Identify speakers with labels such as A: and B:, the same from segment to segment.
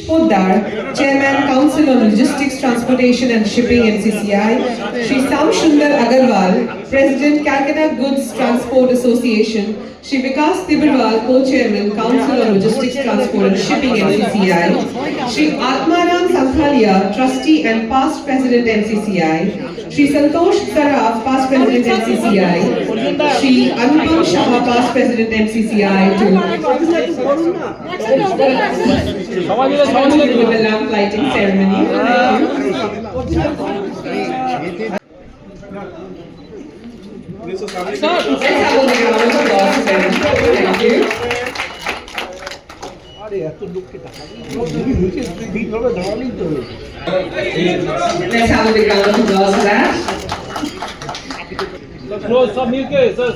A: Poddar, Chairman, Council on Logistics, Transportation and Shipping NCCI, Shri Sam Sundar Agarwal, President Calcutta Goods Transport Association, Shri Vikas Tibrewal, Co-Chairman, Council on Logistics, Transport and Shipping NCCI, Shri Atmaram Sankhalia, Trustee and Past President NCCI, Shri Santosh Saraf, Past President NCCI, Shri Anupam Shah, Past President NCCI, to do the lamp lighting ceremony. Let's have a round of applause for them. Thank you. Let's have a big round of applause for that.
B: Close, सब मिलके सब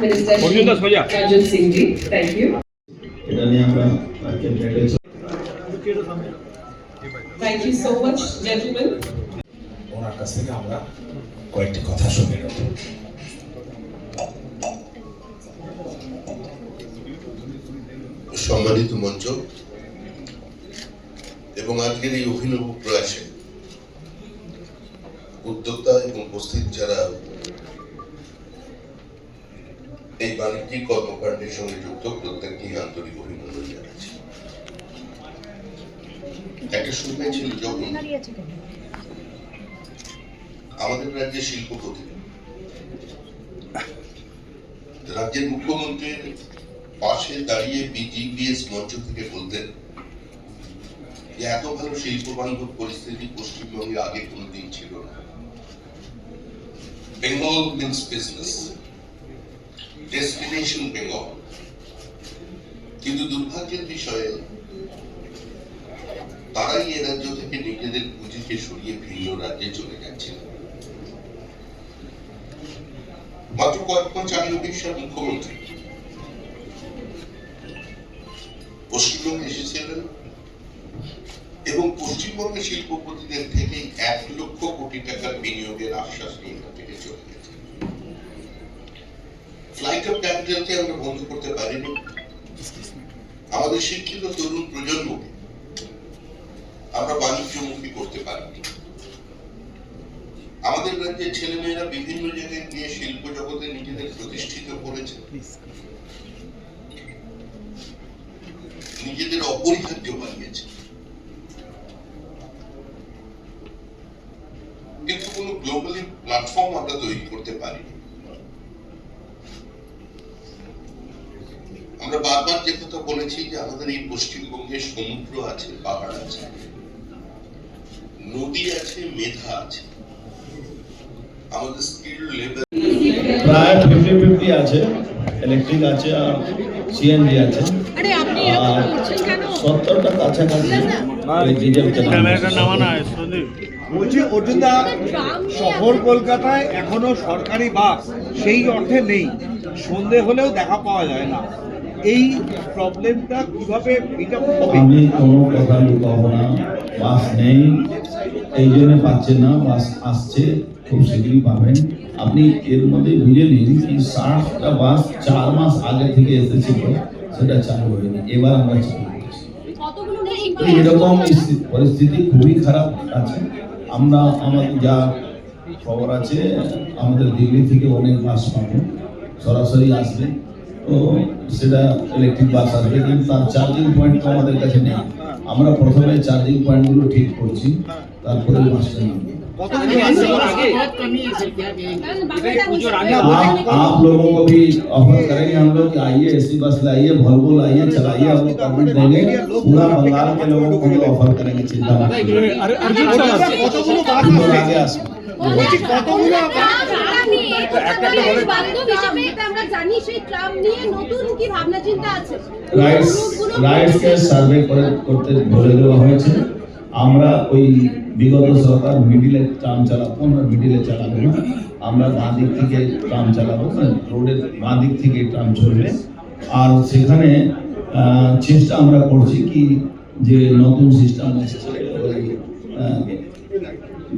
A: Minister Arjun Singh ji, thank you. Thank you so much, gentlemen.
C: ওনার কাছ থেকে আমরা কয়েকটি কথা শুনে নেব।
D: সম্মানিত মঞ্চ এবং আজকের এই অভিনব প্রয়াসে উদ্যোক্তা এবং উপস্থিত যারা এই বাণিজ্যিক কর্মকাণ্ডের সঙ্গে যুক্ত প্রত্যেককে আন্তরিক অভিনন্দন জানাচ্ছি। একটা সময় ছিল যখন আমাদের রাজ্যে শিল্পপতি রাজ্যের মুখ্যমন্ত্রীর পাশে দাঁড়িয়ে বিজিবিএস মঞ্চ থেকে বলতেন যে এত ভালো শিল্প বান্ধব পরিস্থিতি পশ্চিমবঙ্গে আগে কোনোদিন ছিল না। Bengal means business, destination Bengal. কিন্তু দুর্ভাগ্যের বিষয়ে তারাই এ রাজ্য থেকে নিজেদের পুঁজিকে সরিয়ে ভিন্ন রাজ্যে চলে যাচ্ছিল। মাত্র কয়েক মাস আগে উড়িষ্যার মুখ্যমন্ত্রী পশ্চিমবঙ্গে এসেছিলেন এবং পশ্চিমবঙ্গের শিল্পপতিদের থেকে 1 লক্ষ কোটি টাকার বিনিয়োগের আশ্বাস নিয়ে থেকে চলে গেছে। ফ্লাইট অফ ক্যাপিটালকে আমরা বন্ধ করতে পারিনি। আমাদের শিক্ষিত তরুণ প্রজন্মকে আমরা বাণিজ্যমুখী করতে পারিনি। আমাদের রাজ্যের ছেলেমেয়েরা বিভিন্ন জায়গায় গিয়ে শিল্প জগতে নিজেদের প্রতিষ্ঠিত করেছে, নিজেদের অপরিহার্য বানিয়েছে, কিন্তু কোনো গ্লোবালি প্ল্যাটফর্ম আমরা তৈরি করতে পারিনি। আমরা বারবার যে কথা বলেছি যে আমাদের এই পশ্চিমবঙ্গে সমুদ্র আছে, পাহাড় আছে, নদী আছে, মেধা আছে, আমাদের স্কিল লেভেল
E: প্রায় 50-50 আছে, ইলেকট্রিক আছে আর সিএনজি আছে।
F: আরে আপনি এরকম করছেন কেন?
E: 70টা কাছাকাছি ডিজেল
B: ক্যামেরাটা নামানো আছে সন্দীপ।
G: বলছি অর্জুনদা, শহর কলকাতায় এখনো সরকারি বাস সেই অর্থে নেই, সন্ধে হলেও দেখা পাওয়া যায় না। এই প্রবলেমটা কিভাবে এটা হবে?
E: আমি কোনো কথা লুকাবো না, বাস নেই এই জন্য পাচ্ছেন না, বাস আসছে, খুব শীঘ্রই পাবেন। আপনি এর মধ্যে বুঝে নিন কি 60টা বাস 4 মাস আগে থেকে এসেছিল, সেটা চালু হয়নি, এবার আমরা চালু করছি। এরকম পরিস্থিতি খুবই খারাপ আছে। আমরা আমাদের যা খবর আছে আমাদের দিল্লি থেকে অনেক বাস পাবো, সরাসরি আসবে, তো সেটা ইলেকট্রিক বাস আসবে, কিন্তু তার চার্জিং পয়েন্ট তো আমাদের কাছে নেই। আমরা প্রথমে চার্জিং পয়েন্টগুলো ঠিক করছি, তারপরে বাসটা নামবে। आप लोगों को भी ऑफर करेंगे हम लोग कि आइए एसी बस लाइए, वॉल्वो लाइए, चलाइए, हम लोग कमेंट देंगे, पूरा बंगाल के लोगों को भी ऑफर करेंगे, चिंता मत कीजिए।
G: বলছি কতগুলো
F: আমরা জানি সেই ট্রাম নিয়ে নতুন কি ভাবনা চিন্তা আছে
E: রাইটসকে সার্ভে করতে বলে দেওয়া হয়েছে। আমরা ওই বিগত সরকার মিডিলে ট্রাম চালাবো, আমরা মিডিলে চালাবো না, আমরা বাঁ দিক থেকে ট্রাম চালাবো, রোডের বাঁ দিক থেকে ট্রাম চলবে। আর সেখানে চেষ্টা আমরা করছি কি যে নতুন সিস্টেম এসেছে ওই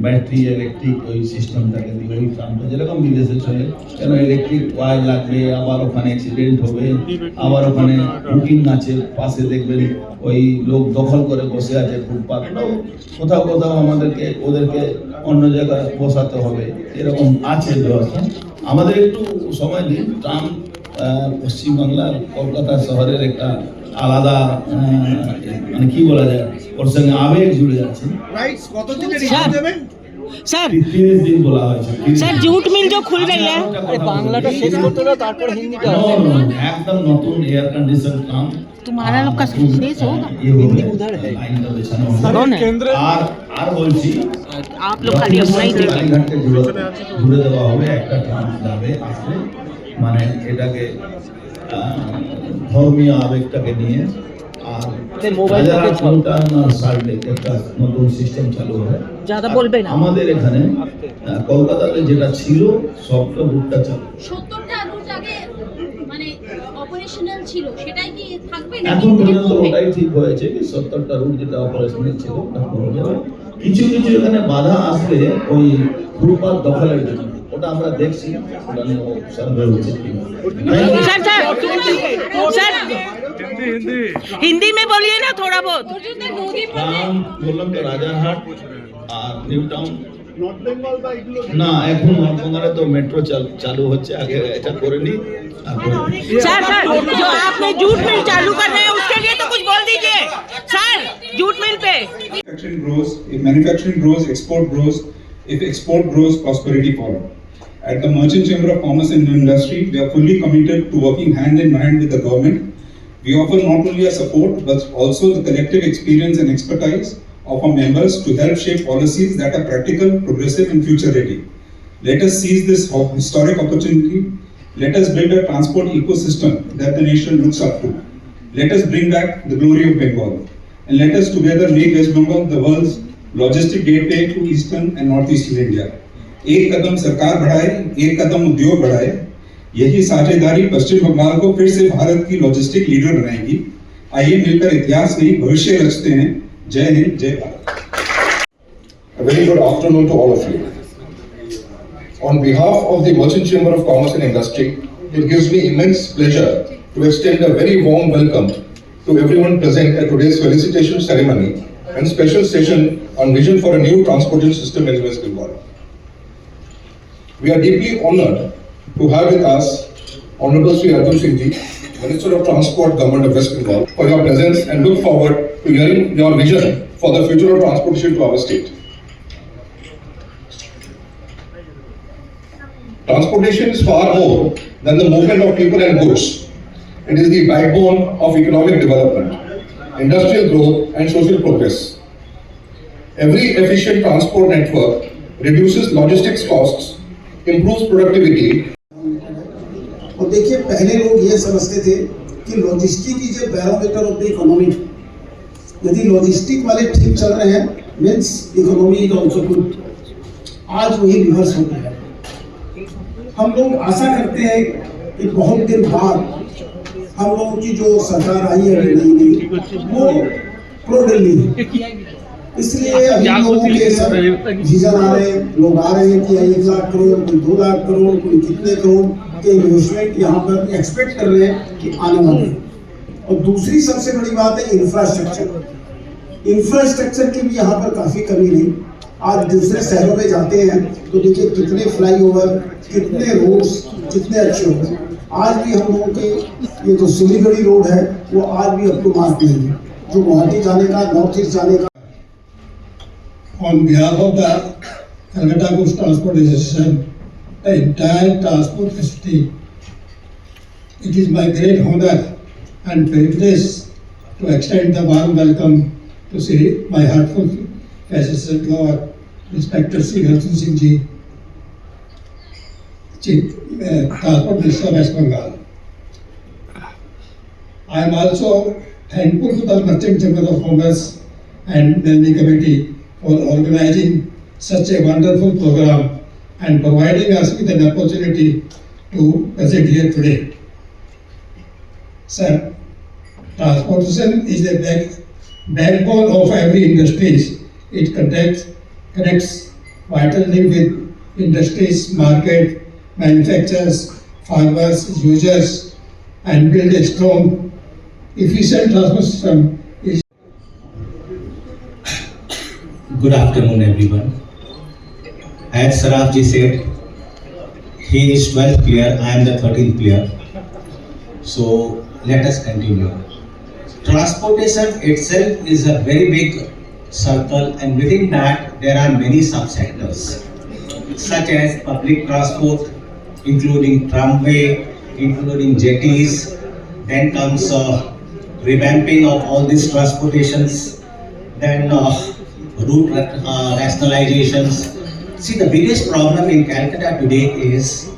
E: ব্যাটারি ইলেকট্রিক ওই সিস্টেমটাকে দিয়ে ওই ট্রামটা যেরকম বিদেশে চলে, কেন ইলেকট্রিক ওয়্যার লাগবে, আবার ওখানে অ্যাক্সিডেন্ট হবে, আবার ওখানে বুকিং আছে, পাশে দেখবেন ওই লোক দখল করে বসে আছে ফুটপাথ, কোথাও কোথাও আমাদেরকে ওদেরকে অন্য জায়গায় বসাতে হবে, এরকম আছে ব্যবস্থা। আমাদের একটু সময় দিন। ট্রাম পশ্চিমবাংলার কলকাতা শহরের একটা আলাদা মানে কি বলা যায়, ওর সঙ্গে আবেগ জুড়ে আছে।
G: রাইটস কতদিনের রিপোর্ট দেবেন?
H: सर
E: 30 दिन बोला হয়েছে।
H: सर जूट मिल जो खुल रही है,
B: বাংলাটা শেষ করতে দাও, তারপর হিন্দিটা
E: একদম নতুন এয়ার কন্ডিশন ট্রাম
H: तुम्हारा लोग का शेष होगा।
E: हिंदी उधर है, लाइनটা বেছানো হবে। আর বলছি
H: आप लोग खाली अपना ही देखें।
E: কালীঘাটকে জুড়ে দেওয়া হবে, একটা ট্রাম যাবে আসবে, মানে এটাকে ধর্মীয় আবেগটাকে নিয়ে। আর একটা নতুন সিস্টেম চালু হবে।
H: ज्यादा बोलबे ना।
E: আমাদের এখানে কলকাতাতে যেটা ছিল সবটা রুটটা চালু,
F: 70টা রুট আগে মানে অপারেশনাল ছিল, সেটাই কি থাকবে না?
E: এখন পর্যন্ত ওটাই ঠিক হয়েছে কি 70টা রুট যেটা অপারেশনাল ছিল ওটা হয়ে যাবে। কিছু কিছু এখানে বাধা আসবে ওই ফুটপাথ দখলের জন্য, ওটা আমরা দেখছি, ওটা নিয়ে সার্ভে হচ্ছে।
H: सर सर सर हिंदी में बोलिए ना थोड़ा बहुत।
E: নাম বললাম তো রাজারহাট আর নিউ টাউন, না এখন নর্থবেঙ্গলে তো মেট্রো চালু হচ্ছে, আগে এটা করেনি।
H: सर सर जो आपने जूट मिल चालू कर रहे हैं उसके लिए तो कुछ बोल दीजिए सर। जूट मिल पे
I: manufacturing grows, if manufacturing grows, export grows. If export grows, prosperity follows. At the Merchant Chamber of Commerce and Industry, we are fully committed to working hand in hand with the government. We offer not only our support, but also the collective experience and expertise of our members to help shape policies that are practical, progressive, and future-ready. Let us seize this historic opportunity. Let us build a transport ecosystem that the nation looks up to. Let us bring back the glory of Bengal. And let us together make West Bengal the world's logistic gateway to eastern and northeastern India. एक कदम सरकार बढ़ाए, एक कदम उद्योग बढ़ाए, यही साझेदारी पश्चिम बंगाल को फिर से भारत की लॉजिस्टिक लीडर बनाएगी। आइए मिलकर इतिहास नहीं भविष्य रचते हैं। जय हिंद, जय Bharat.
J: A very good afternoon to all of you. On behalf of the Merchant Chamber of Commerce and Industry, it gives me immense pleasure to extend a very warm welcome to everyone present at today's felicitation ceremony and special session on vision for a new transportation system in West Bengal. We are deeply honored to have with us Honorable Sri Arjun Singh Ji, Minister of Transport, Government of West Bengal, for your presence and look forward to hearing your vision for the future of transportation to our state. Transportation is far more than the movement of people and goods. It is the backbone of economic development, industrial growth, and social progress. Every efficient transport network reduces logistics costs, improves productivity.
K: और देखिए पहले लोग ये समझते थे कि logistic is a barometer of the economy. यदि logistic वाले ठीक चल रहे हैं means economy is also good. आज वही रिवर्स हो गया है। हम लोग आशा करते हैं कि बहुत दिन बाद हम लोगों की जो सरकार आई है अभी नई वो प्रो दिल्ली है, इसलिए अभी लोगों के सब विजन आ रहे हैं, लोग आ रहे हैं कि 1 लाख करोड़, कोई 2 लाख करोड़, कोई कितने करोड़ के इन्वेस्टमेंट यहाँ पर एक्सपेक्ट कर रहे हैं कि आने वाले हैं। और दूसरी सबसे बड़ी बात है इंफ्रास्ट्रक्चर की भी यहाँ पर काफी कमी नहीं। आज दूसरे शहरों में जाते हैं तो देखिए कितने फ्लाईओवर, कितने रोड्स कितने अच्छे हो गए। आज भी हम लोगों के ये जो सिलीगुड़ी रोड है वो आज भी अप टू मार्क नहीं है, जो गुवाहाटी जाने का, नॉर्थ ईस्ट जाने का।
I: On behalf of the Calcutta Goods Transport Association, the entire transport facility, it is my great honor and privilege to extend the warm welcome to see my heartfelt facilitation to our
K: respected Sri Harsun Singh Ji, Chief Transport Minister of West Bengal. I am also thankful to the Merchant Chamber of Commerce and the committee for organizing such a wonderful program and providing us with an opportunity to present here today. Sir, transportation is the backbone of every industry. It connects vitally with industries, market, manufacturers, farmers, users, and build a strong, efficient transport system.
L: Good afternoon, everyone. As Saraf ji said, he is 12th player, I am the 13th player. So let us continue. Transportation itself is a very big circle, and within that there are many subsectors, such as public transport, including tramway, including jetties. Then comes revamping of all these transportations. Then route rationalizations. See, the biggest problem in Calcutta today is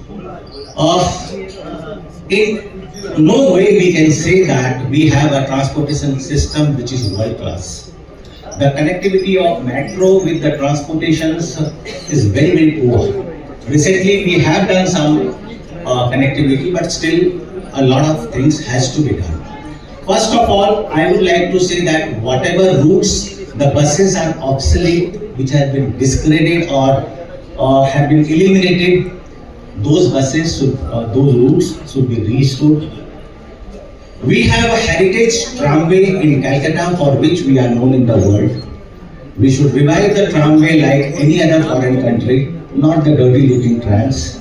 L: in no way we can say that we have a transportation system which is world class. The connectivity of metro with the transportations is very, very poor. Recently we have done some connectivity, but still a lot of things has to be done. First of all, I would like to say that whatever routes the buses are obsolete, which have been discredited or have been eliminated, those buses should, those routes should be restored. We have a heritage tramway in Calcutta for which we are known in the world. We should revive the tramway like any other foreign country, not the dirty looking trams.